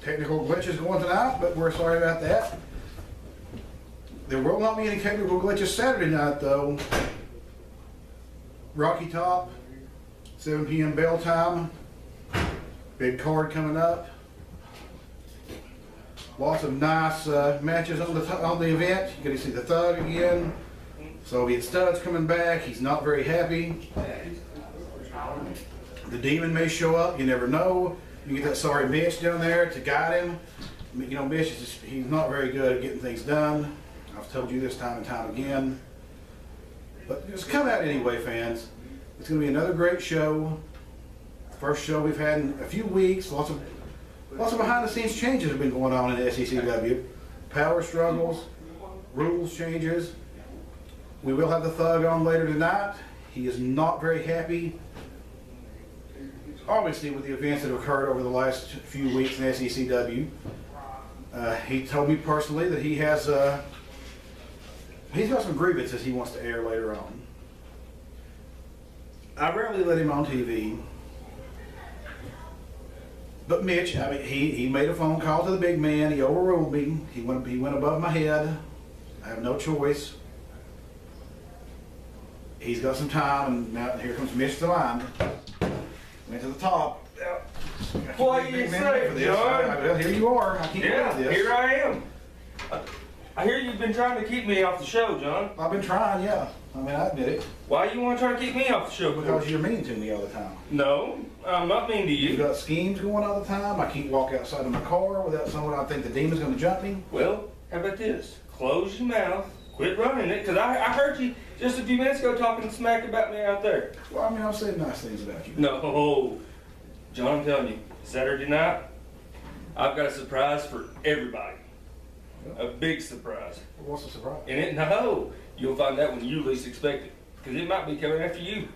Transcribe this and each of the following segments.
technical glitches going tonight, but we're sorry about that. There will not be any technical glitches Saturday night though. Rocky Top, 7 p.m. bell time. Big card coming up. Lots of nice matches on the event. You're going to see the Thug again. Soviet Stud's coming back. He's not very happy. The Demon may show up. You never know. You get that sorry Mitch down there to guide him. You know, Mitch he's not very good at getting things done. I've told you this time and time again. But just come out anyway, fans. It's going to be another great show. First show we've had in a few weeks. Lots of behind-the-scenes changes have been going on in the SECW. Power struggles, rules changes. We will have the Thug on later tonight. He is not very happy, obviously, with the events that have occurred over the last few weeks in SECW. He told me personally that he's got some grievances he wants to air later on. I rarely let him on TV. But Mitch, I mean, he made a phone call to the big man. He overruled me. He went above my head. I have no choice. He's got some time, and now here comes Mitch to the line. Went to the top. What do you say, John? Well, here you are. I can't believe this. Here I am. I hear you've been trying to keep me off the show, John. I've been trying, yeah. I mean, I admit it. Why you want to try to keep me off the show? Because you're mean to me all the time. No, I'm not mean to you. You've got schemes going all the time. I can't walk outside of my car without someone I think the demon's going to jump me. Well, how about this? Close your mouth. Quit running it, because I heard you just a few minutes ago talking smack about me out there. Well, I mean, I've said nice things about you. No, John, I'm telling you, Saturday night, I've got a surprise for everybody. A big surprise. What's the surprise? And no, you'll find out when you least expect it, because it might be coming after you.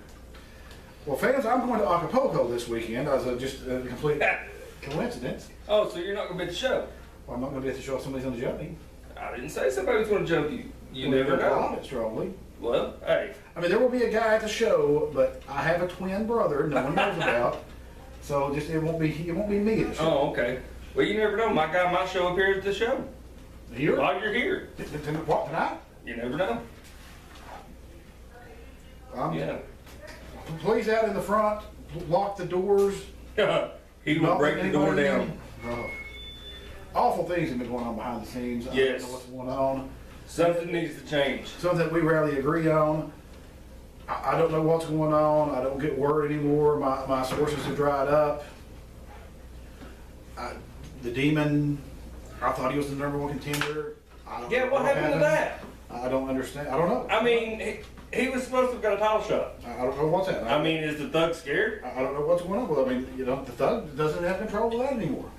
Well, fans, I'm going to Acapulco this weekend as just a complete coincidence. Oh, so you're not going to be at the show? Well, I'm not going to be at the show if somebody's going to jump me. I didn't say somebody's going to jump you. You never know. Strongly. Well, hey. I mean, there will be a guy at the show, but I have a twin brother no one knows about. So just it won't be me at the show. Oh, okay. Well, you never know. My guy might show up here at the show. Here? While you're here. What, tonight? You never know. Yeah. Please out in the front, lock the doors. He will break the door down. Awful things have been going on behind the scenes. Yes. I don't know what's going on. Something needs to change. Something we rarely agree on. I don't know what's going on. I don't get word anymore. My sources have dried up. The Demon, I thought he was the #1 contender. Yeah, what happened to that? I don't understand. I don't know. I mean, he was supposed to have got a title shot. I don't know what's happening. I mean, is the Thug scared? I don't know what's going on. Well, I mean, you know, the Thug doesn't have control of that anymore.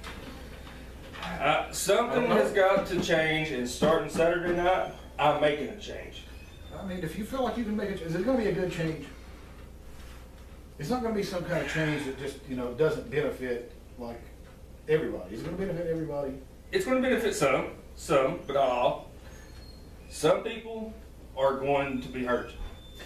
Something has got to change, and starting Saturday night, I'm making a change. I mean, if you feel like you can make it, is it going to be a good change? It's not going to be some kind of change that just, you know, doesn't benefit, like, everybody. Is it going to benefit everybody? It's going to benefit some, but not all. Some people are going to be hurt.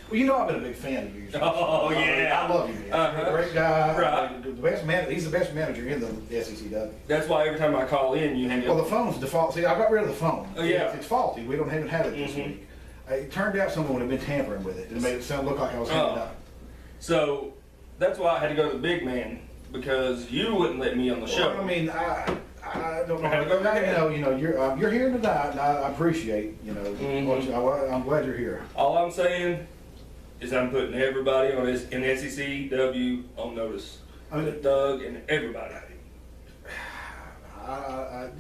Well, you know I've been a big fan of you. Oh, yeah. I love you, man. You're a great guy. Right. The best man. He's the best manager in the SECW. That's why every time I call in, you hang up. Well, the phone's default. See, I got rid of the phone. Oh, yeah. It's faulty. We don't even have it this week. It turned out someone had been tampering with it. It made it look like I was hanging up. So that's why I had to go to the big man, because you wouldn't let me on the show. Well, I mean, I don't know. You know, you're here tonight, and I appreciate, you know, I'm glad you're here. All I'm saying is I'm putting everybody on this in SECW on notice. I mean, the Thug and everybody. I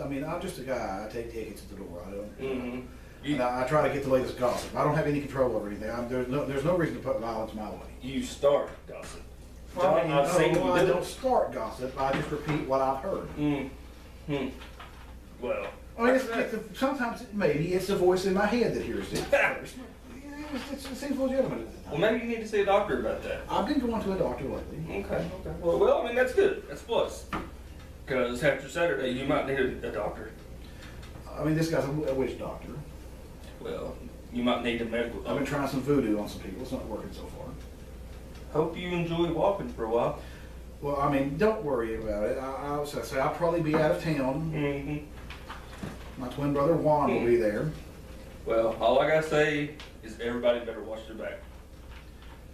mean, I'm just a guy. I take tickets at the door. I don't. And I try to get the latest gossip. I don't have any control over anything. There's no reason to put violence my way. You start gossip. Well, I don't start gossip. I just repeat what I've heard. Well, I mean, sometimes maybe it's the voice in my head that hears it first. It seems legitimate at the time. Well, maybe you need to see a doctor about that. I've been going to a doctor lately. Okay. Well, I mean, that's good. That's plus. Because after Saturday, you might need a doctor. I mean, this guy's a witch doctor. Well, you might need a medical doctor. I've been trying some voodoo on some people. It's not working so far. Hope you enjoy walking for a while. Well, I mean, don't worry about it. I was gonna say I'll probably be out of town. Mm-hmm. My twin brother Juan will be there. Well, all I gotta say is everybody better watch their back.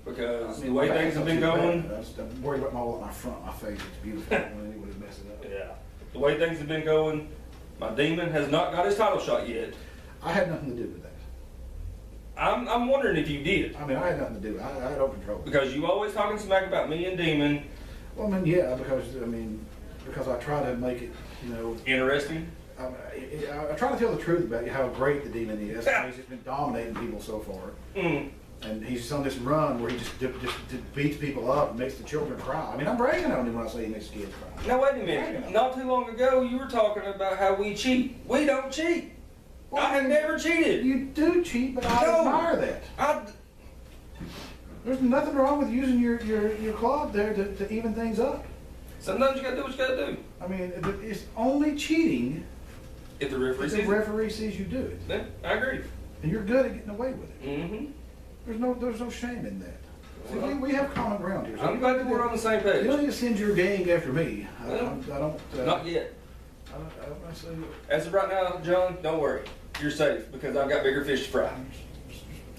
Because the way things have been going. I'm worried about my front, my face. It's beautiful. When anybody messes it up. Yeah. The way things have been going, my demon has not got his title shot yet. I had nothing to do with that. I'm wondering if you did. I mean, I had nothing to do with it. I had no control. Because you always talking smack about me and Demon. Well, I mean, yeah, because I try to make it, Interesting. I try to tell the truth about how great the demon is. He's just been dominating people so far. Mm. And he's on this run where he just beats people up and makes the children cry. I mean, I'm bragging on him when I say he makes kids cry. Now wait a minute. Not too long ago, you were talking about how we cheat. We don't cheat. Well, I have never cheated. You do cheat, but I admire that. There's nothing wrong with using your club there to even things up. Sometimes you gotta do what you gotta do. I mean, it's only cheating if the referee sees you do it. Yeah, I agree. And you're good at getting away with it. Mm-hmm. There's no shame in that. See, we have common ground here. So I'm glad that we're on the same page. You don't need to send your gang after me. Well, I don't. Not yet. I say, As of right now, John, don't worry. You're safe because I've got bigger fish to fry.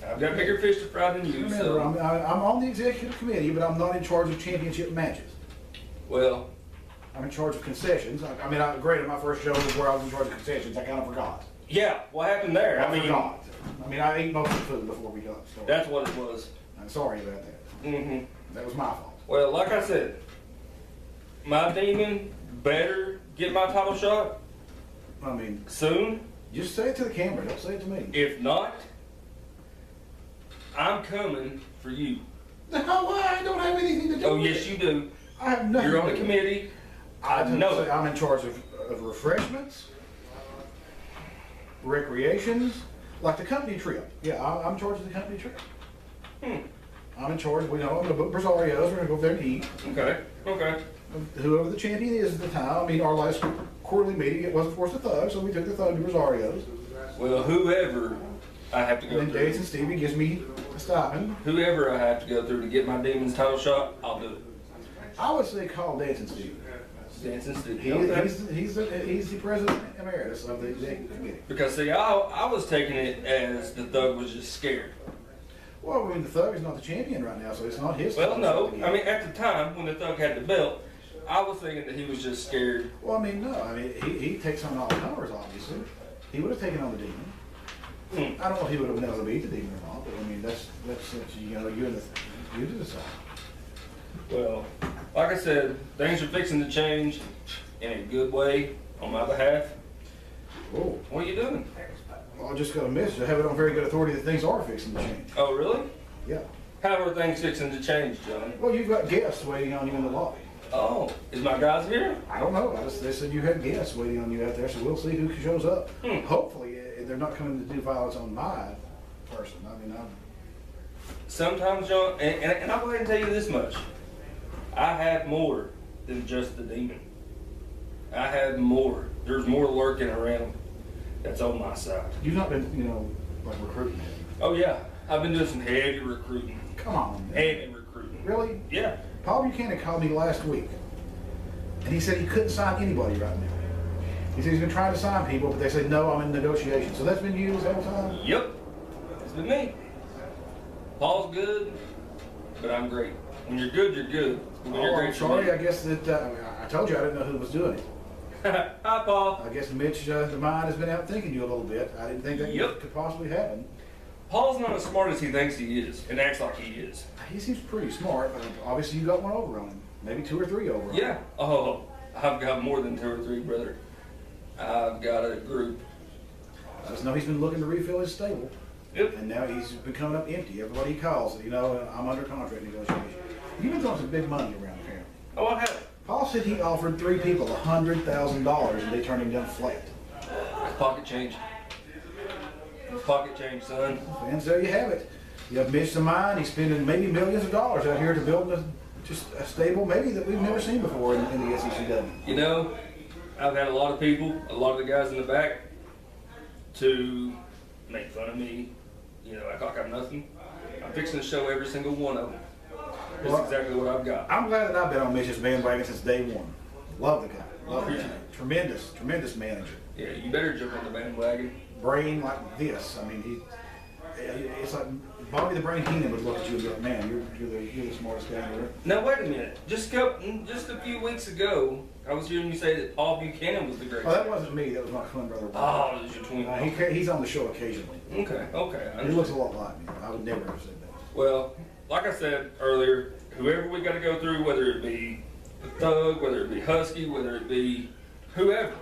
I've got bigger fish to fry than you. Remember, So. I'm on the executive committee, but I'm not in charge of championship matches. Well, I'm in charge of concessions. Granted, my first show was where I was in charge of concessions. I kind of forgot. yeah, what happened there? I forgot. I ate most of the food before we got started. That's what it was. I'm sorry about that. Mm-hmm. That was my fault. Well, like I said, my demon better get my title shot I mean, soon. just say it to the camera. Don't say it to me. If not, I'm coming for you. No, I don't have anything to do Oh, with yes, it. you do. I have nothing. You're on to the do with it. committee. I know it. I'm in charge of refreshments, recreations, like the company trip. Yeah, I'm in charge of the company trip. I'm in charge. I'm going to book Rosario's. We're going to go up there and eat. Okay, okay. Whoever the champion is at the time. Our last quarterly meeting, it wasn't forced to Thug, so we took the Thug to Rosario's. Well, whoever I have to go And then through. Jason Stevie gives me a stipend. Whoever I have to go through to get my demon's title shot, I'll do it. I would say call Dancing Stevie. Dancing He, studio. he's the president emeritus of the executive committee. Because see, I was taking it as the Thug was just scared. Well, the Thug is not the champion right now, so it's not his. Well, no. time. At the time when the Thug had the belt, I was thinking that he was just scared. Well, no. He takes on all comers, obviously. He would have taken on the demon. I don't know if he would have been able to beat the demon or not, but that's you decide. Well, like I said, things are fixing to change in a good way on my behalf. Oh, What are you doing? well, I just got a message. I have it on very good authority that things are fixing to change. Oh, really? Yeah. How are things fixing to change, John? Well, you've got guests waiting on you in the lobby. Oh, is my guys here? I don't know. They said you had guests waiting on you out there, so we'll see who shows up. Hopefully, they're not coming to do violence on my person. Sometimes, John, and I'll go ahead and tell you this much. I have more than just the demon. I have more. There's more lurking around that's on my side. You've not been, recruiting him. Oh, yeah. I've been doing some heavy recruiting. Come on, man. Heavy recruiting. Really? Yeah. Paul Buchanan called me last week, and he said he couldn't sign anybody right now. He said he's been trying to sign people, but they said, no, I'm in negotiations. So that's been you this whole time? Yep. It's been me. Paul's good, but I'm great. When you're good, you're good. When you're great, I'm sorry. you're I guess that I told you I didn't know who was doing it. Hi, Paul. I guess Mitch, the mind, has been out thinking you a little bit. I didn't think that Yep. could possibly happen. Paul's not as smart as he thinks he is and acts like he is. He seems pretty smart, but obviously you got one over on him. Maybe 2 or 3 over on him. Yeah. Oh, I've got more than 2 or 3, brother. I've got a group. I just know he's been looking to refill his stable. Yep. And now he's been coming up empty. Everybody he calls, I'm under contract negotiation. You've been throwing some big money around apparently. Oh, I have. Paul said he offered 3 people $100,000 and they turned him down flat. Pocket change. Pocket change, son. And there you have it. You have Mitch the Mind. He's spending maybe millions of dollars out here to build just a stable maybe that we've never seen before in the SECW. You know, I've had a lot of people, a lot of the guys in the back, to make fun of me, act like I'm nothing. I'm fixing to show every single one of them That's exactly what I've got. I'm glad that I've been on Mitch's bandwagon since day one. Love the guy. Love the guy. Tremendous manager. Yeah, you better jump on the bandwagon. Brain like this. I mean, it's like Bobby the Brain Heenan would look at you and be like, man, you're the smartest guy in the room. Now wait a minute. Just a few weeks ago, I was hearing you say that Paul Buchanan was the greatest. Oh, that wasn't me. That was my twin brother. Oh, it was your twin. He's on the show occasionally. Okay. He looks a lot like me. I would never have said that. Well, like I said earlier, whoever we got to go through, whether it be the Thug, whether it be Husky, whether it be whoever,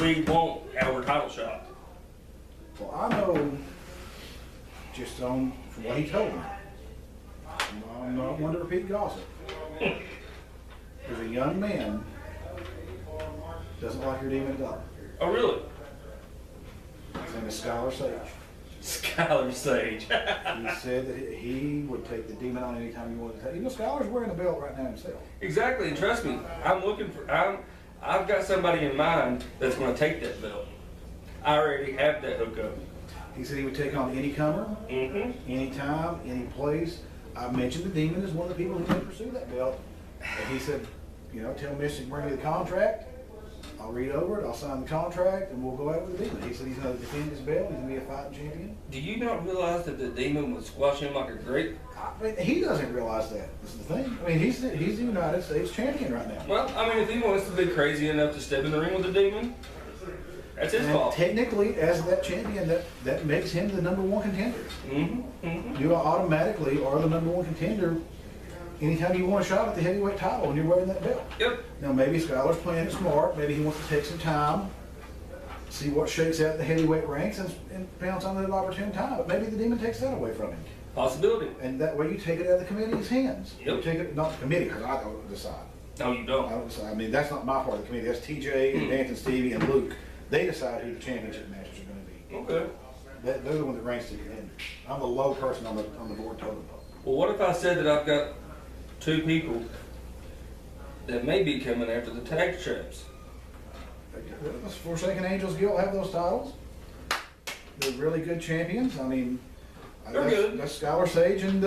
we want our title shot. Well, I know just from what he told me. I'm not one to repeat gossip. There's a young man doesn't like your demon daughter. Oh, really? His name is Skylar Sage. Skylar Sage. He said that he would take the demon on anytime you wanted to take. You know, Skylar's wearing a belt right now himself. Exactly, and trust me, I've got somebody in mind that's going to take that belt. I already have that hookup. He said he would take on any comer, anytime, any place. I mentioned the demon as one of the people who may pursue that belt. And he said, you know, tell Mitch to bring me the contract. I'll read over it, I'll sign the contract, and we'll go out with the demon. He said he's going to defend his belt, he's going to be a fighting champion. Do you not realize that the demon would squash him like a grape? I mean, he doesn't realize that. This is the thing. I mean, he's the United States champion right now. Well, I mean, if he wants to be crazy enough to step in the ring with the demon, that's his fault. Technically, as that champion, that makes him the #1 contender. You automatically are the #1 contender anytime you want a shot at the heavyweight title when you're wearing that belt. Yep. Now, maybe Skylar's playing it smart. Maybe he wants to take some time, see what shakes out the heavyweight ranks, and pounce on that opportune time. But maybe the demon takes that away from him. Possibility. And that way you take it out of the committee's hands. Yep. You take it, not the committee, because I don't decide. No, you I don't. don't decide. I mean, that's not my part of the committee. That's TJ, and Anthony, Stevie, and Luke. They decide who the championship matches are going to be. Okay. They're the one that ranks to the end. I'm the low person on the board totem pole. Well, what if I said that I've got 2 people that may be coming after the tag champs? Does Forsaken Angels Guild have those titles? They're really good champions. I mean, They're good. That's Skylar Sage and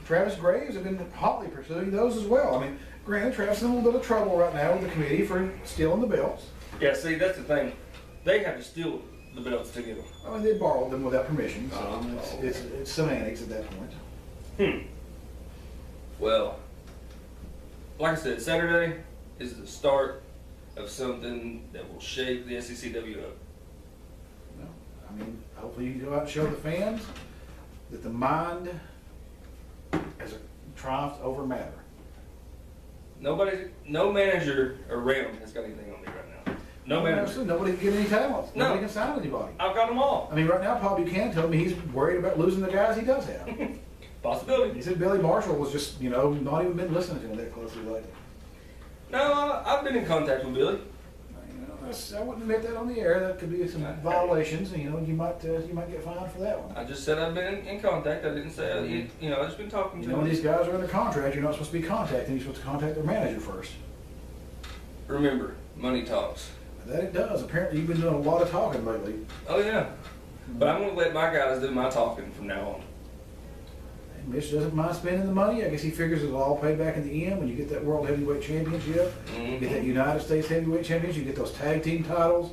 Travis Graves have been hotly pursuing those as well. I mean, granted, Travis is in a little bit of trouble right now with the committee for stealing the belts. Yeah, see, that's the thing. They have to steal the belts to get them. I mean, they borrowed them without permission, so it's semantics at that point. Well, like I said, Saturday is the start of something that will shake the SECW up. No, I mean, hopefully you can go out and show the fans that the mind has triumphed over matter. No manager around has got anything on me right now. No manager. Nobody can get any talents. No. Nobody can sign anybody. I've got them all. I mean, right now, Paul Buchanan told me he's worried about losing the guys he does have. Possibility. He said Billy Marshall was just, not even been listening to him that closely lately. No, I've been in contact with Billy. I wouldn't admit that on the air. That could be some violations. You might get fined for that one. I just said I've been in contact. I didn't say I've just been talking to When him. these guys are under contract, you're not supposed to be contacting. You're supposed to contact their manager first. Remember, money talks. That it does. Apparently, you've been doing a lot of talking lately. Oh yeah, but I'm gonna let my guys do my talking from now on. And Mitch doesn't mind spending the money. I guess he figures it'll all pay back in the end when you get that World Heavyweight Championship, get that United States Heavyweight Championship, you get those tag team titles.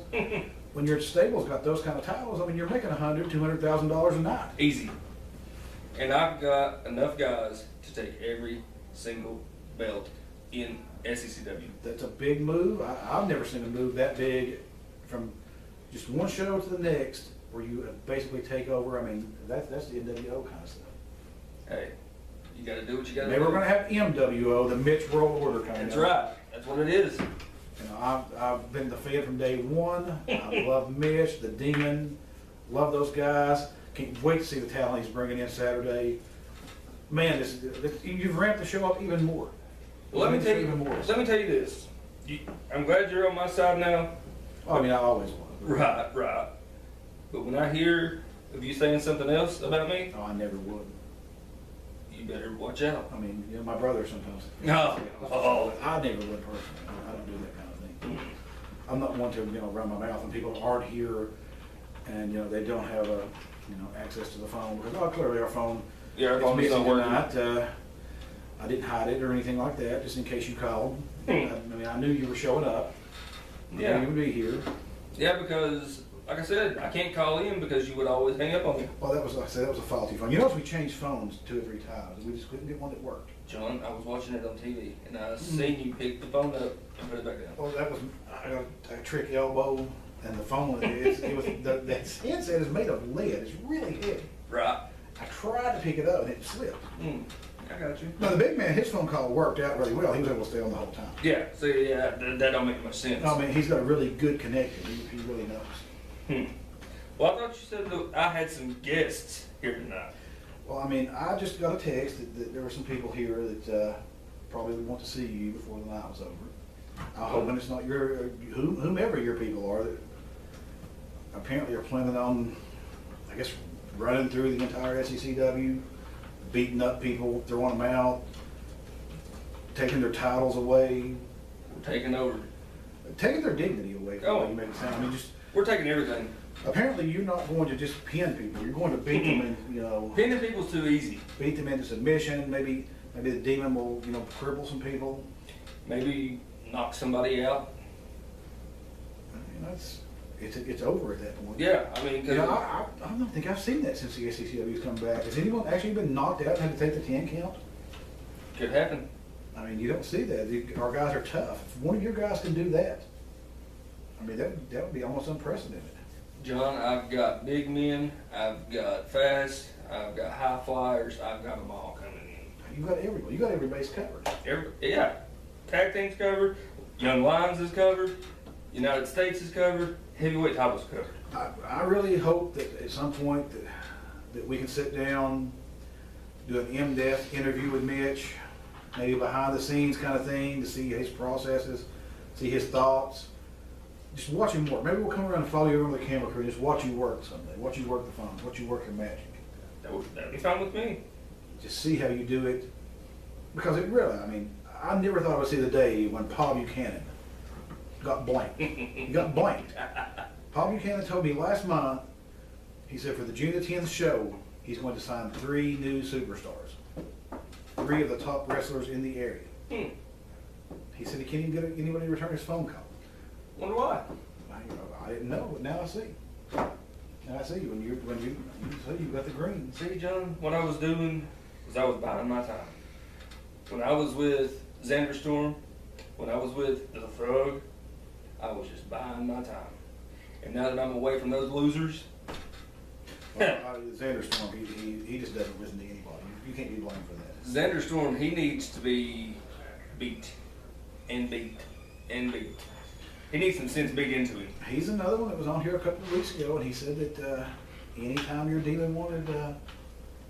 When your stable's got those kind of titles, I mean, you're making $100,000, $200,000 a night. Easy. And I've got enough guys to take every single belt in SECW. That's a big move. I've never seen a move that big from just one show to the next where you basically take over. I mean, that's the NWO kind of stuff. Hey, you got to do what you got to do. Maybe we're going to have MWO, the Mitch World Order kind of. That's right. That's what it is. I've been the fan from day one. I love Mitch, the Demon, love those guys. Can't wait to see the talent he's bringing in Saturday. Man, you've ramped the show up even more. Well, let me tell you this. I'm glad you're on my side now. I mean, I always was. Right. But when I hear of you saying something else about me, I never would. you better watch out. I mean, my brother sometimes. No. I never would personally. I don't do that kind of thing. I'm not one to run my mouth when people aren't here and they don't have access to the phone because clearly our phone Yeah, our is phone's missing not working. tonight. I didn't hide it or anything like that, just in case you called. I mean, I knew you were showing up. I knew Yeah. you would be here. Yeah, because, like I said, I can't call in because you would always hang up on me. Well, that was, like I said, that was a faulty phone. You notice we changed phones 2 or 3 times. We just couldn't get one that worked. John, I was watching it on TV, and I seen you pick the phone up and put it back down. Well, that was, I got a trick elbow, and the phone, it was, the headset is made of lead. It's really heavy. Right. I tried to pick it up and it slipped. I got you. Now, the big man, his phone call worked out really well. He was able to stay on the whole time. Yeah, see, yeah, that don't make much sense. I mean, he's got a really good connection. He really knows. Well, I thought you said that I had some guests here tonight. Well, I mean, I just got a text that there were some people here that probably would want to see you before the night was over. I'm hoping it's not whomever your people are that apparently are planning on, I guess, running through the entire SECW, beating up people, throwing them out, taking their titles away, We're taking over. taking their dignity away. From the way you make it sound. I mean, just We're taking everything. apparently you're not going to just pin people. You're going to beat them, and Pinning people's too easy. beat them into submission. Maybe the demon will cripple some people. Maybe knock somebody out. It's over at that point. Yeah, I mean, cause I don't think I've seen that since the SECW's come back. Has anyone actually been knocked out and had to take the 10 count? could happen. I mean, you don't see that. Our guys are tough. If one of your guys can do that, I mean, that would be almost unprecedented. John, I've got big men, I've got fast, I've got high flyers, I've got them all coming in. You got everybody. You got every base covered. Yeah, tag team's covered, Young Lions is covered, United States is covered, heavyweight title's covered. I really hope that at some point that we can sit down, do an in-depth interview with Mitch, maybe behind the scenes kind of thing, to see his processes, see his thoughts. Just watch him work. Maybe we'll come around and follow you around the camera crew and just watch you work someday. Watch you work the phone. Watch you work your magic. That'd be fine with me. Just see how you do it. Because it really, I mean, I never thought I would see the day when Paul Buchanan got blanked. He got blanked. Paul Buchanan told me last month, he said for the June the 10th show, he's going to sign 3 new superstars. 3 of the top wrestlers in the area. He said he can't even get anybody to return his phone call. Wonder why? I didn't know, but now I see. And I see when you see you got the green. See, John, what I was doing was I was buying my time. When I was with Xander Storm, when I was with the Thug, I was just buying my time. And now that I'm away from those losers, Xander Storm, he just doesn't listen to anybody. You can't be blamed for that. Xander Storm, he needs to be beat and beat and beat. He needs some sense beat into him. He's another one that was on here a couple of weeks ago, and he said that anytime your dealer wanted to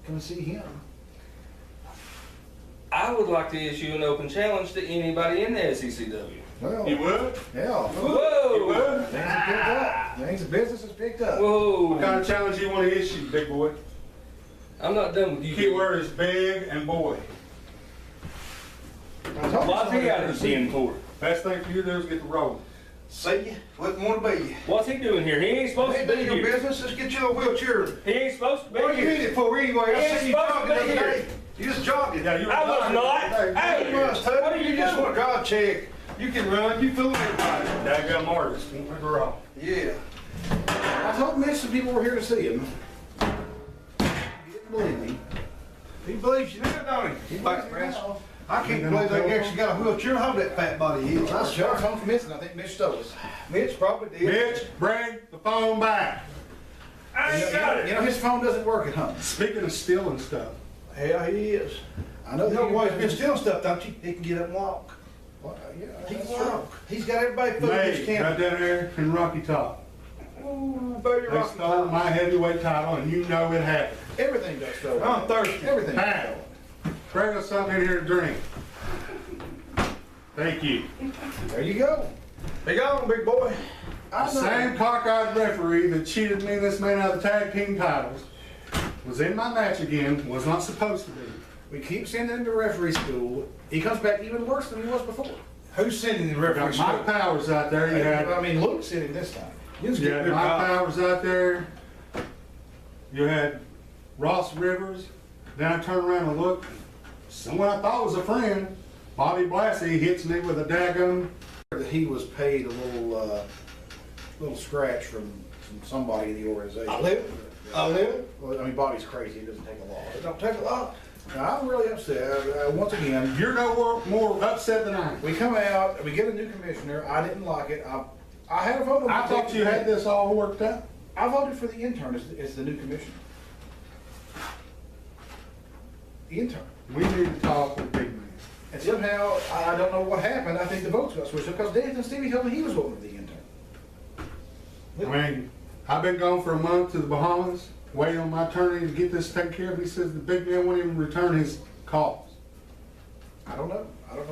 come and see him. I would like to issue an open challenge to anybody in the SECW. Well, You would? yeah. Whoa! You would? Things have picked up. Things of business has picked up. Whoa! What kind of challenge you want to issue, big boy? I'm not done with you. Keyword is big and boy. I told you Why's he out of the somebody- scene for? Best thing for you to do is get the roll. See you, wouldn't want to be. What's he doing here? He ain't supposed to Ain't be that your here. business? Let's get you a wheelchair. He ain't supposed to be What are you in here. it for anyway? He I ain't seen you supposed to jogging the be other here. day. You just jogging. Yeah, you I was not. Hey, You must, Tubby. what are you just doing? want a God check. You can run. You fooling everybody. Daggum artist. Won't make a roll. Yeah. I told Mitch some people were here to see him. He didn't believe me. He believes you now, don't he? He Thanks, believes me Chris. now. I can't believe they actually got a wheelchair. How that fat body is. I shot home from Mitch, and I think Mitch stole it. Mitch probably did. Mitch, bring the phone back. I ain't got it. You know, his phone doesn't work at home. Speaking of stealing stuff, Yeah, he is. I know You know why he's that been stealing stuff, don't you? He can get up and walk. Well, yeah, He that's can true. walk. He's got everybody food in his May, right camp. down there in Rocky Top. Ooh, baby, They rock. stole my heavyweight title, and you know it happened. Everything got stolen. I'm thirsty. Everything got Pat. stolen. Bring us something in here to drink. Thank you. There you go. Big on, big boy. I The know. same cockeyed referee that cheated me and this man out of the tag team titles was in my match again, was not supposed to be. We keep sending him to referee school. He comes back even worse than he was before. Who's sending the Got referee? Mike Powers out there, you had, I mean, Luke sent him this time. You just you get had rid Mike of Powers out there, you had Ross Rivers, then I turned around and looked, someone I thought was a friend, Bobby Blassie, hits me with a daggum. That he was paid a little scratch from somebody in the organization. I live. Well, I mean, Bobby's crazy, it doesn't take a lot. It don't take a lot. Now, I'm really upset, once again, You're no more upset than I am. we come out, we get a new commissioner, I didn't like it, I had a vote. I thought you had this all worked out. I voted for the intern as the new commissioner. The intern. We need to talk with Big Man. And somehow, I don't know what happened, I think the votes got switched up, because Nathan Stevie told me he was voting for the intern. I mean, I've been gone for a month to the Bahamas, waiting on my attorney to get this taken care of. He says the Big Man won't even return his calls. I don't know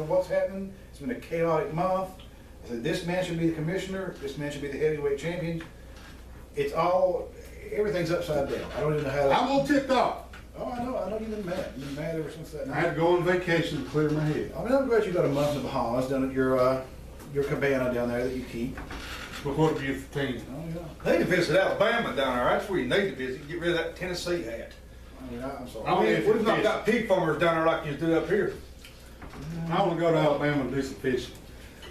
what's happening, it's been a chaotic month. I said, this man should be the commissioner, this man should be the heavyweight champion. It's all, everything's upside down, I don't even know how to. I'm all ticked off. Oh, I know you've been mad. You've been mad ever since that I night. had to go on vacation to clear my head. I mean, I'm glad you got a month in the Bahamas down at your cabana down there that you keep. But what a beautiful team. Oh, yeah. They need to visit Alabama down there. That's where you need to visit. Get rid of that Tennessee hat. I mean, I'm sorry. I mean, We've not got pig farmers down there like you do up here. I want to go to Alabama and do some fishing.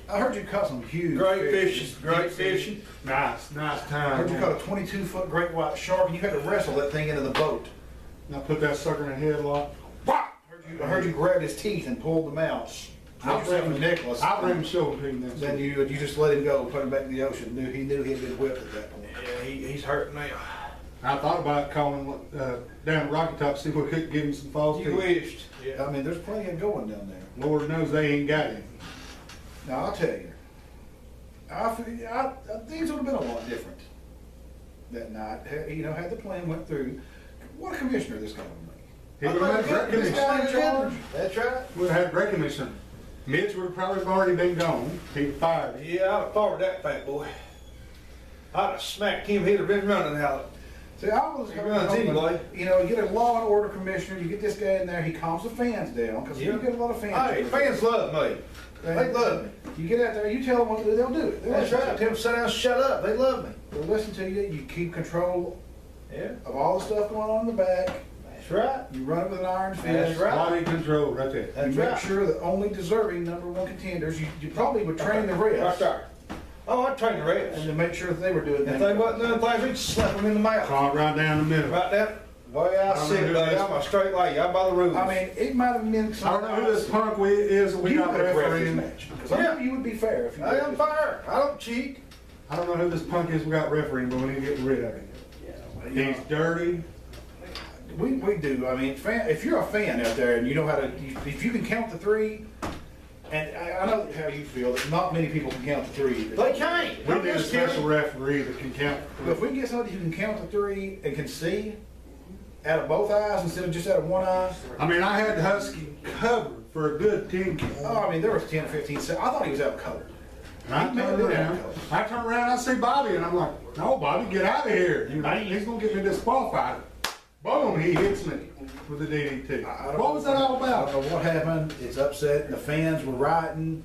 I heard you caught some huge Great fish. fishing, great fishing. Nice I time. heard you caught a 22-foot great white shark, and you had to wrestle that thing into the boat. Now put that sucker in the headlock. I heard you grabbed his teeth and pulled them out. Made yourself a necklace. I'll bring him show him to you next Then week. you just let him go, put him back in the ocean. He knew he had been whipped at that point. Yeah, he's hurting now. I thought about calling down to Rocky Top, see if we could give him some false You teeth. wished. Yeah. I mean, there's plenty of going down there. Lord knows they ain't got him. Now, I'll tell you, things would have been a lot different that night. Had the plan went through. What a commissioner this guy would make. He would have had great This commission. guy in charge. That's right. Would have had great commission. Mitch would have probably already been gone. He fired him. Yeah, I'd have followed that fat boy. I'd have smacked him. He'd have been running out. See, I was He runs anyway. You get a law and order commissioner, you get this guy in there, he calms the fans down, because you get a lot of fans. Hey, fans love me. They love me. You get out there, you tell them what to do, they'll do it. They'll That's listen right. to Tell them to sit down and shut up. They love me. you. They'll listen to you, you keep control Yeah, of all the stuff going on in the back, that's right. you run it with an iron That's fist. right. Body control, right there. You That's make right. sure that only deserving #1 contenders, you probably would train the rest. Right there. Oh, I'd train the rest. And to make sure that they were doing If things. they wasn't doing things, we'd slap them in the mouth. Caught right down the middle. Right there. Way I I don't sit, know who buddy. this- I'm a straight lady. I'm by the rules. I mean, it might have been I some. don't know who this punk is that we You got could have ref this refereeing. match, because I know you would be fair if you. I am fair. I don't cheat. I don't know who this punk is we got refereeing, but we need to get rid of him. He's dirty. We do. I mean, if you're a fan out there and you know how to, if you can count to 3, and I know how you feel that not many people can count to 3. They can't. We I'm need a just special kidding. referee that can count. But if we can get somebody who can count to 3 and can see out of both eyes instead of just out of one eye. I mean, I had Husky covered for a good 10 count. Oh, I mean, there was 10 or 15 seconds. I thought he was out colored. And I turned around, I see Bobby, and I'm like, no, Bobby, get out of here. He's gonna get me disqualified. Boom, he hits me with the DDT. What was that all I about? don't know what happened. It's upset. The fans were rioting.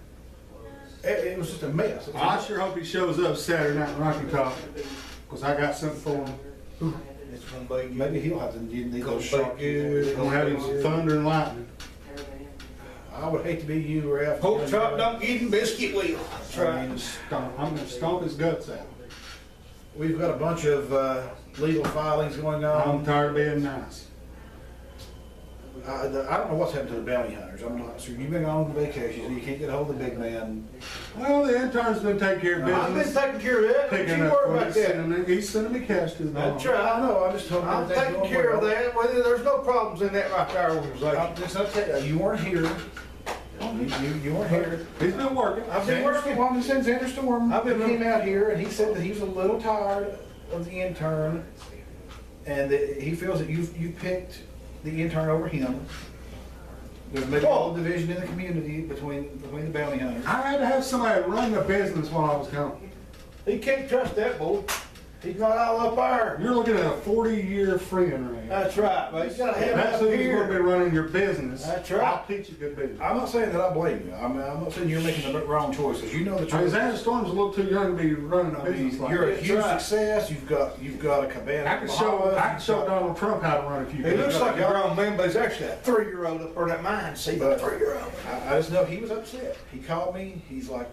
It was just a mess. It was a I mess. sure hope he shows up Saturday night in Rocky Top, because I got something for him. It's gonna be Maybe he'll have to need those Gonna shark. be good. He's gonna have him some thunder and lightning. I would hate to be you or after. Pork chop don't eat and biscuit wheel. That's right. I'm gonna stomp his guts out. We've got a bunch of legal filings going I'm on. tired of being nice. I don't know what's happened to the bounty hunters. I'm not sure. You've been on vacation, so you can't get a hold of the big man. Well, the intern's been taking care of I've been business. taking care of that. Don't Picking you up worry what about he's that. sending me. He's sending me cash to the That's dog. right. I know. I'm just hoping I'm everything's taking going care of well. that. Well, there's no problems in that right there organization. I'm just not telling you. You weren't here. You weren't here. He's been working. I've been Xander working. Storm, since Xander Storm I've been came out here and he said that he was a little tired of the intern, and that he feels that you picked the intern over him. There's maybe a little division in the community between the bounty hunters. I had to have somebody run the business while I was gone. He can't trust that boy. He's not all up there. You're looking at a 40-year friend right now. That's right, but he's gotta have That's up who's gonna be here. running your business. That's right. I'll teach you good business. I'm not saying that I blame you. I'm not saying you're making the wrong choices. You know the truth. Alexander Storm's a little too young to be running a I mean, business like you're a that. huge right. success. You've got a cabana. I can show Donald Trump how to run if you. He looks like a grown man, but he's actually a 3-year-old up there that mine. See, But- 3-year-old. I just know he was upset. He called me. He's like,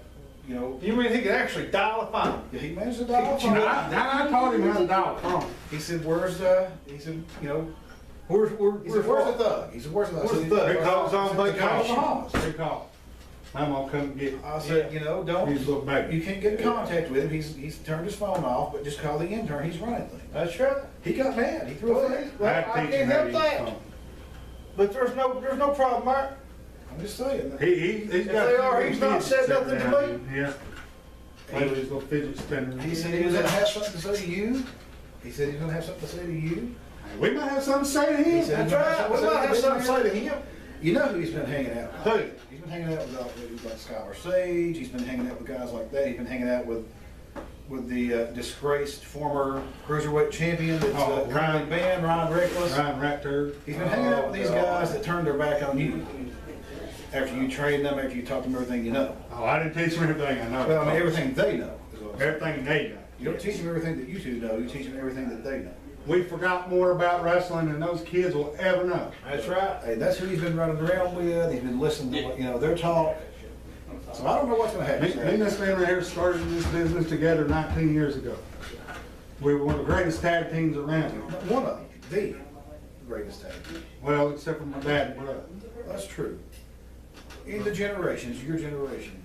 you know, You mean he could actually dial a phone? he managed to dial a You know, phone. I taught him how to dial a phone. He said, he said, you know, Where's he said, where's the thug? He said, where's the thug? Where's the thug? He Because on on vacation. Bahamas. Good call. I'm gonna come get him. I said, you know, don't, He's a little baby. you can't get in contact with him. He's turned his phone off, but just call the intern. He's running things. That's right. He got mad. He threw a fit. Well, I'd I teach can't him how help to use a that. phone. But there's no problem, Mark. I'm just saying. He's If got. they a few are, little he's not fidgets said every nothing to now me. and then. Yeah. Play with his little fidget spinner. He said he was gonna have something to say to you. He said he was gonna have something to say to you. We might have something to say to He him. said- That's right. We might have something to say to him. You know who he's been hanging out with? Who? He's been hanging out with like Skylar Sage. He's been hanging out with guys like that. He's been hanging out with the disgraced former cruiserweight champion that's Oh, currently banned, Ryan Reckless. Ryan Rector. He's been hanging out with these guys that turned their back on you after you trained them, after you taught them everything you know. Oh, I didn't teach him everything I know. Well, I mean, everything they know. Is what I'm saying. Everything they know. You don't teach them everything that you two know. You teach them everything that they know. We forgot more about wrestling than those kids will ever know. That's right. Hey, that's who he's been running around with. He's been listening to their talk. So I don't know what's going to Me happen. and this man right here started this business together 19 years ago. We were one of the greatest tag teams around here. One of them, the greatest tag team. Well, except for my dad and brother. That's true. In the generations, your generation,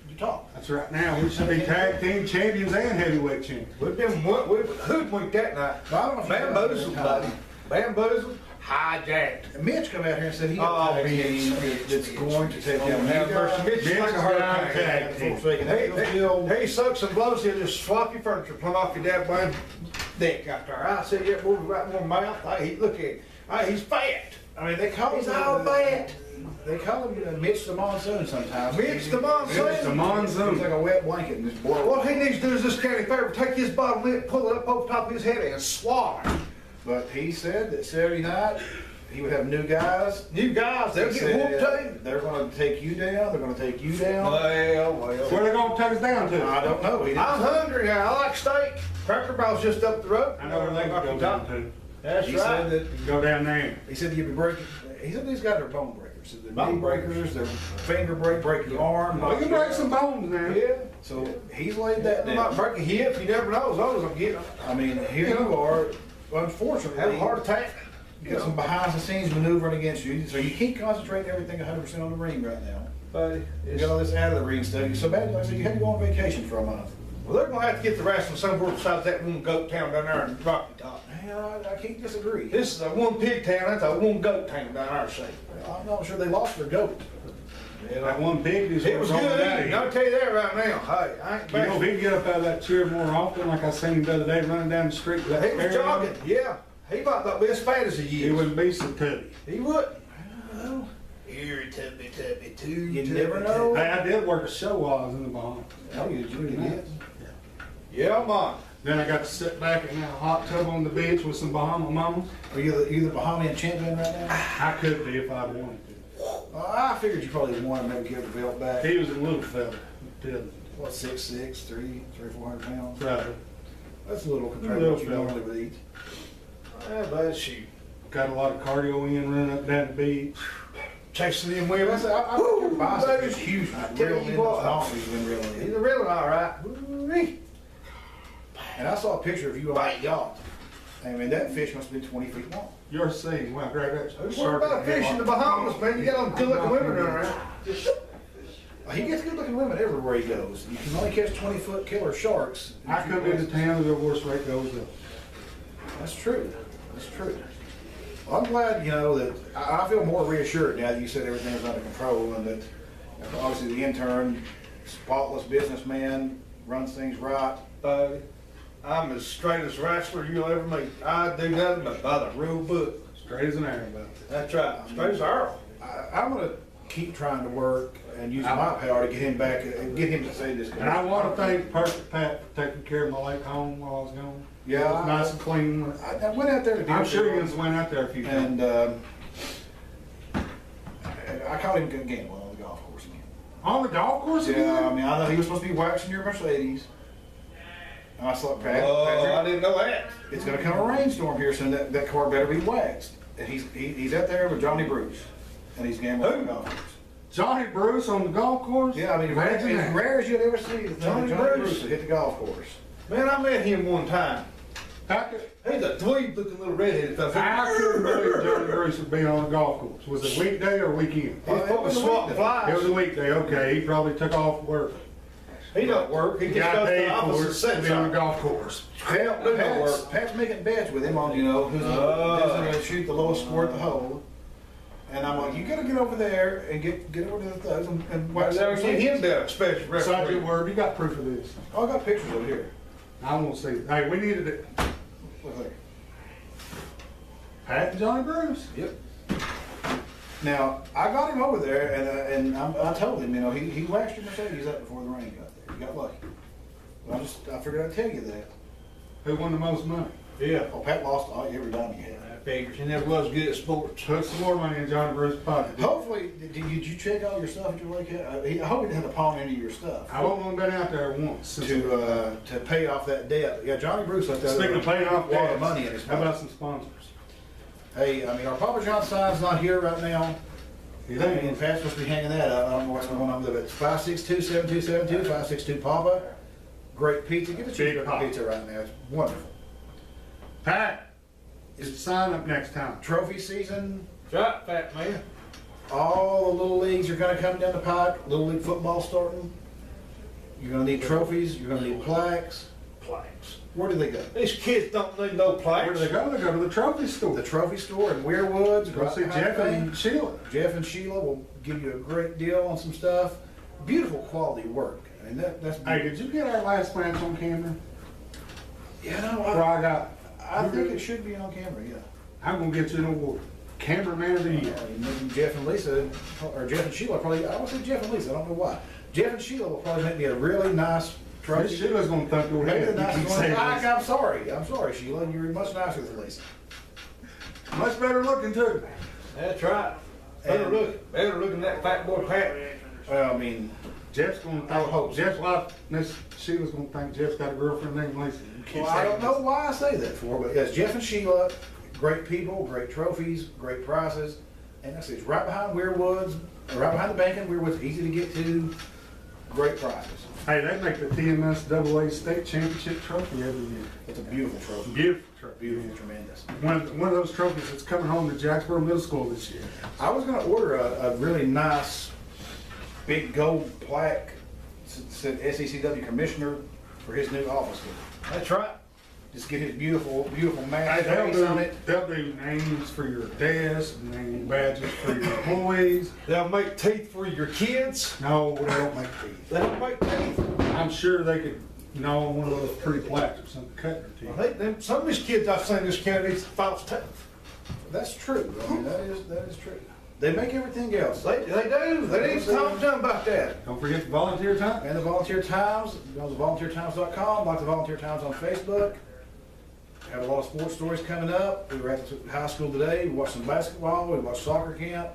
you talk. That's right now. We should be tag team champions and heavyweight champions. We've been hoodwinked that night. Well, I don't know if you Bamboozled, know. buddy. Bamboozled, hijacked. And Mitch come out here and said he got a tag team that's going to take down you Have mercy. guys. Mitch is Mitch like a got a hurricane. tag team. Folks making that deal. He sucks and blows, he'll just swap your furniture plumb off your dad blind dick out there. I said, yeah, boy, right more mouth. Look at him. He's fat. I mean, they call He's him all fat. They call him Mitch the Monsoon sometimes. Mitch the Monsoon. Mitch the Monsoon. He's like a wet blanket and just blow. What he needs to do is this county favor, take his bottom lip, pull it up over top of his head and swallow it. But he said that Saturday night he would have new guys. You guys, they'll He get whooped said too. they're going to take you down. They're going to take you down. Well. Where they gonna take us down to? I don't know. He didn't I'm hungry. I like steak. Cracker Barrel's just up the road. I know where they can go down to. That's He right. said that. You can go down there. He said you'd be breaking. He said these guys are bone breakers. They're Bone knee breakers. They're finger break your arm. We can break some bones now. Yeah. So he's laid that I'm not down. breaking hips. You never know as long as I'm getting them. I mean, here you are. Unfortunately, Have a heart attack. you got some behind the scenes maneuvering against you. So you can't concentrate everything 100% on the ring right now. Buddy. You got all this out of the ring stuff. You're so bad, like I said, you had to go on vacation for a month. Well, they're gonna have to get the wrestling somewhere besides that one goat town down there in Rocky Top. Man, I can't disagree. This is a one pig town. That's a one goat town down our side. I'm not sure they lost their goat. That one pig is It was what's wrong good with that eating. here. I'll tell you that right now. Hey, I ain't You know, if bashing. he could get up out of that chair more often, like I seen him the other day running down the street with that He was carry on, jogging. Yeah. He might not be as fat as he he is. wouldn't be so tubby. He wouldn't. Here, tubby, too. You never know. Hey, I did work a show while I was in the Bahamas. Oh, you did. Yeah, man. Then I got to sit back in a hot tub on the beach with some Bahama mamas. Are you the Bahamian champion right now? I could be if I wanted to. I figured you probably won and maybe give the belt back. He was a little fella. Did What, 6'6", 400 pounds? probably. That's a little compared to Little what you fella. normally would eat. Yeah, but shoot. Got a lot of cardio in, running up down the beach. Chasing them Well, I women. said, I think your bicep is baby. huge. I Real tell in, you those what. muscles you've been reeling He's in. a real all right. Ooh-wee. And I saw a picture of you on that yacht. I mean, that fish must have been 20 feet long. You're seeing, well, Greg, that's What about fish in the Bahamas, man? You got them good-looking women running around. He gets good-looking women everywhere he goes. You can only catch 20-foot killer sharks. I come into town, the horse rate goes up. That's true. That's true. Well, I'm glad, that I feel more reassured now that you said everything is under control and that obviously the intern, spotless businessman, runs things right. I'm as straight as a wrestler you'll ever meet. I do nothing but by the rule book. Straight as an arrow about it. That's right. Straight as an arrow. I'm gonna keep trying to work and using my power to get him back, and get him to say this. And I want to thank Perfect Pat for taking care of my lake home while I was gone. Yeah, It was nice and clean. I went out there to do I'm it. sure you guys went out there a few times. And, I caught him gambling on the golf course again. On the golf course Yeah, again? I mean, I know he was supposed to be waxing your Mercedes. And I saw Pat, Oh, I Patrick, didn't know that. it's gonna come a rainstorm here soon, that car better be waxed. And he's out there with Johnny Bruce, and he's gambling on the golf course. Johnny Bruce on the golf course? Yeah, I mean, Imagine as that. rare as you'd ever see, Johnny Johnny Bruce. Bruce to hit the golf course. Man, I met him one time. Patrick, He's a dweeb-looking little redheaded fella. I couldn't believe Johnny Bruce would be on the golf course. Was it weekday or weekend? He's probably swatting It flies. was a weekday, okay. He probably took off work. He don't work. He He just got goes to paid the for office it and sits to be on the on. golf course. Pat's making bets with him on, you know, who's gonna shoot the lowest score at the hole. And I'm like, you gotta get over there and get over to the thugs and Why wax don't some get him Mercedes. that special Besides referee? your word, you got proof of this. Oh, I got pictures over here. I won't see it. Hey, we needed it. Look there. Pat and Johnny Bruce. Yep. Now, I got him over there, and I told him, you know, he waxed your Mercedes up before the rain got there. He got lucky. But I figured I'd tell you that. Who won the most money? Yeah. Oh, Pat lost every dime he had. I figures he never was good at sports. Put some more money in Johnny Bruce's pocket. Hopefully, did you check all your stuff at your lake? I hope he didn't have to pawn any of your stuff I won't want been out there once. to pay off that debt. Yeah, Johnny Bruce left that Speaking of paying off a lot debts, of money in his how about pocket. some sponsors? Hey, I mean, our Papa John sign's not here right now. It I mean, ain't. Pat's supposed to be hanging that up. I don't know what's going on with it, but 562-7272, 562-PAPA. Great pizza. Give it Big cheap Papa. pizza right now. It's wonderful. Pat, is sign up next time. Trophy season. Right, fat man. All the little leagues are going to come down the pike. Little league football starting. You're going to need trophies. You're going to need plaques. Plaques. Where do they go? These kids don't need no plaques. Where do they go? They go to the trophy store. The trophy store in Weirwoods. Go see Jeff and Sheila. Jeff and Sheila will give you a great deal on some stuff. Beautiful quality work. I mean, that's Hey, did you get our last match on camera? Yeah, no, Before I got, I think it should be on camera, yeah. I'm gonna get you an award. Cameraman of the year. Maybe Jeff and Lisa, or Jeff and Sheila probably, I would say Jeff and Lisa, I don't know why. Jeff and Sheila will probably make me a really nice Miss trophy. Sheila's gonna thump your Maybe head. the You nice keep one. saying I'm sorry, Sheila, you're much nicer than Lisa. this. Much better looking too. That's right. Better look than that fat boy Pat. Well, I mean, Jeff's gonna I would hope think, so. Jeff's wife, Miss Sheila's gonna think Jeff's got a girlfriend named Lisa. You keep well, I saying don't know why I say that for, but yes, Jeff and Sheila, great people, great trophies, great prices. And that's it's right behind Weirwoods, right behind the bank in Weirwoods, easy to get to, great prices. this. Hey, they make the TMSAA state championship trophy every year. It's a beautiful trophy. Beautiful trophy. Beautiful, tremendous. One of those trophies that's coming home to Jacksboro Middle School this year. I was gonna order a really nice, big gold plaque, said SECW Commissioner for his new office. That's right. Just get his beautiful, beautiful Hey, mask face on it. they'll do names for your desk, name badges for your employees. They'll make teeth for your kids. No, they don't make teeth. They don't make teeth. I'm sure they could gnaw on one of those pretty plaques or something, cut their teeth. Some of these kids I've seen in this county needs false teeth. That's true. I mean, that is true. They make everything else. They do. They need to talk to them about that. Don't forget the volunteer time. And the Volunteer Times, go to volunteertimes.com, like the Volunteer Times on Facebook. Have a lot of sports stories coming up. We were at the high school today. We watched some basketball. We watched soccer camp.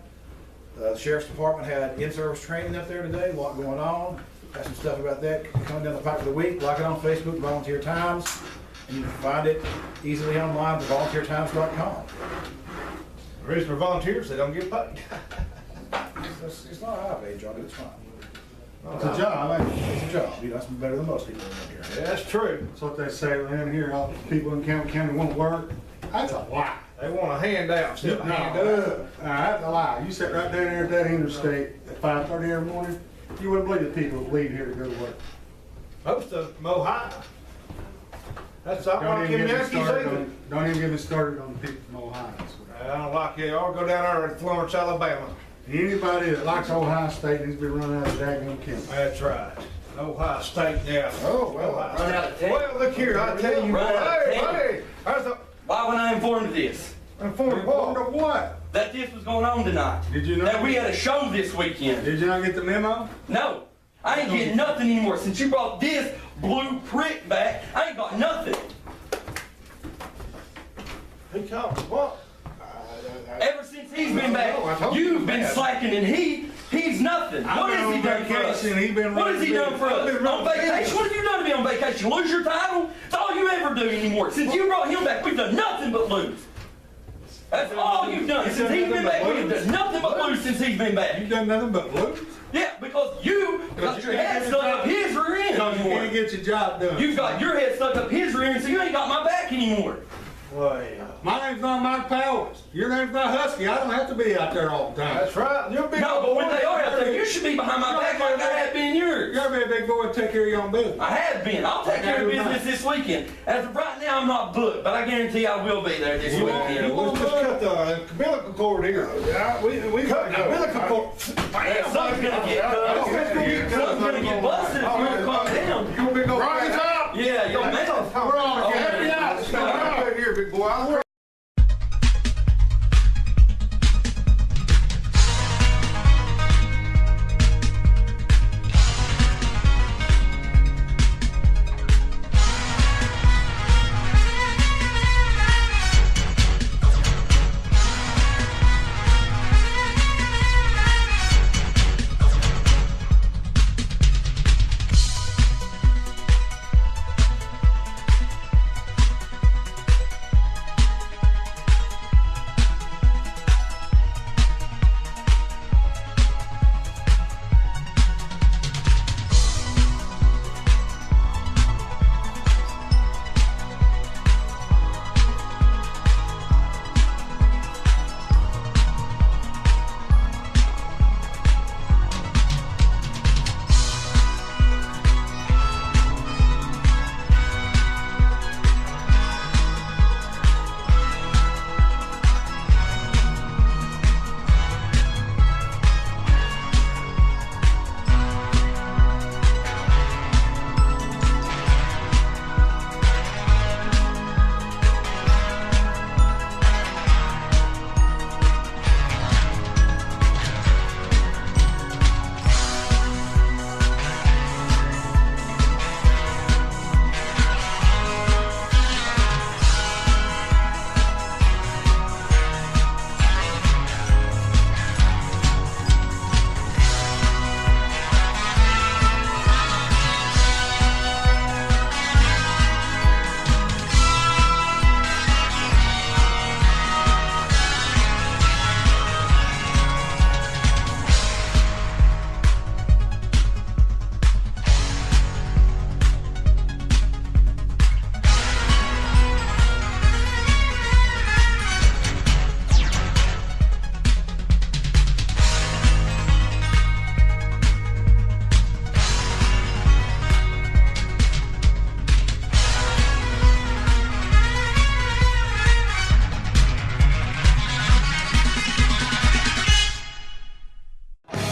The Sheriff's Department had in-service training up there today. A lot going on. Got some stuff about that coming down the pipe of the week. Like it on Facebook, Volunteer Times. And you can find it easily online at volunteertimes.com. The reason for volunteers, they don't get paid. It's not a high paid job, but it's fine. It's a job, ain't it? It's a job. You know, that's better than most people around here. Yeah, that's true. That's what they say around here, all the people in Campbell County won't work. That's a lie. They want a handout instead of a hand up. That's a lie. You sit right down there at that interstate at 5:30 every morning, you wouldn't believe the people that leave here to go to work. Most of them mow high. That's all Don't I even can get me started either. on, don't even get me started on the people from Ohio. I don't like it. I'll go down there to Florence, Alabama. Anybody that likes Ohio State needs to be running out of daggone county. That's right. Ohio State now. Oh, well, Ohio Run out of State. town. Well, look here, I tell you Run what. out of Hey, town. hey, there's a Why would I inform this? informed Informed Paul. of what? that this was going on tonight. Did you know? That we had a show this weekend. Did you not get the memo? No, I ain't getting nothing anymore. Since you brought this blue prick back, I ain't got nothing. He called me what? Ever since he's been back, you've been slacking, and he's nothing. What has he done for us? What has he done for us? On vacation? What have you done to me on vacation? Lose your title? It's all you ever do anymore. Since you brought him back, we've done nothing but lose. That's all you've done. Since he's been back, we've done nothing but lose since he's been back. You've done nothing but lose? Yeah, because you got your head stuck up his rear end Because you anymore. can't get your job done. You've got your head stuck up his rear end, so you ain't got my back anymore. Well, My name's not Mike Powers. Your name's not Husky. I don't have to be out there all the time. that's right. You're a big No, but when they are out there, you should be behind my back like I have been yours. You gotta be a big boy and take care of your own business. I have been. I'll take care of business this weekend. As of right now, I'm not booked, but I guarantee I will be there this weekend. Let's just cut the umbilical cord here. Yeah, we Cut the umbilical cord. Yeah, something's gonna get cut. Something's gonna get busted if you don't calm down. You big old Rise up! Yeah, your mouth. We're on Oh, again. yeah. Right here, big boy.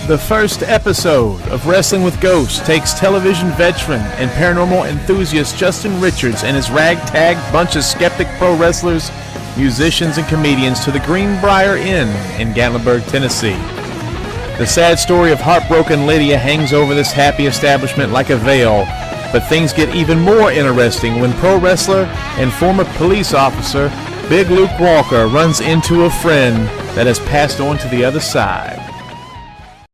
The first episode of Wrestling with Ghosts takes television veteran and paranormal enthusiast Justin Richards and his ragtag bunch of skeptic pro wrestlers, musicians, and comedians to the Greenbrier Inn in Gatlinburg, Tennessee. The sad story of heartbroken Lydia hangs over this happy establishment like a veil, but things get even more interesting when pro wrestler and former police officer Big Luke Walker runs into a friend that has passed on to the other side.